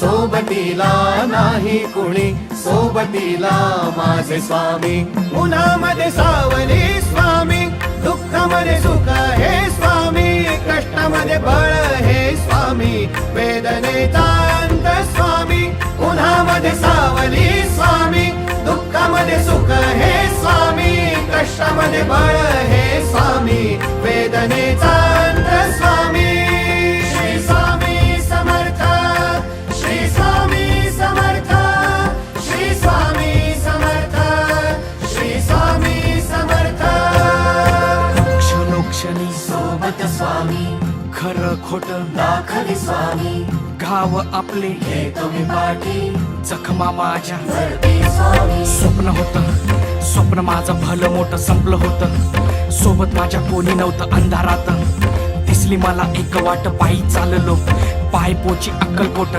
सोबतीला नाही कुणी, सोबतीला माझे स्वामी. उन्हामध्ये सावली स्वामी, दुःखामध्ये सुख हे स्वामी, कष्टामध्ये बळ हे स्वामी, वेदनेचा अंत स्वामी. उन्हामध्ये सावली स्वामी, दुःखामध्ये सुख हे स्वामी, कष्टामध्ये बळ हे स्वामी, वेदनेचा अंत स्वामी. श्री स्वामी समर्थ, श्री स्वामी समर्थ, श्री स्वामी समर्थ, श्री स्वामी समर्थ. क्षणोक्षणी सोबत स्वामी, खरं खोट दाखली स्वामी, घाव आपले हे तुम्ही पाठी जखमा माझ्या. भरती स्वामी. स्वप्न होतं, स्वप्न माझं भलं मोठं संपलं होतं. सोबत माझ्या कोणी नव्हतं अंधारात. दिसली मला एक वाट, पायी चाललो पाय पोची अक्कलकोट.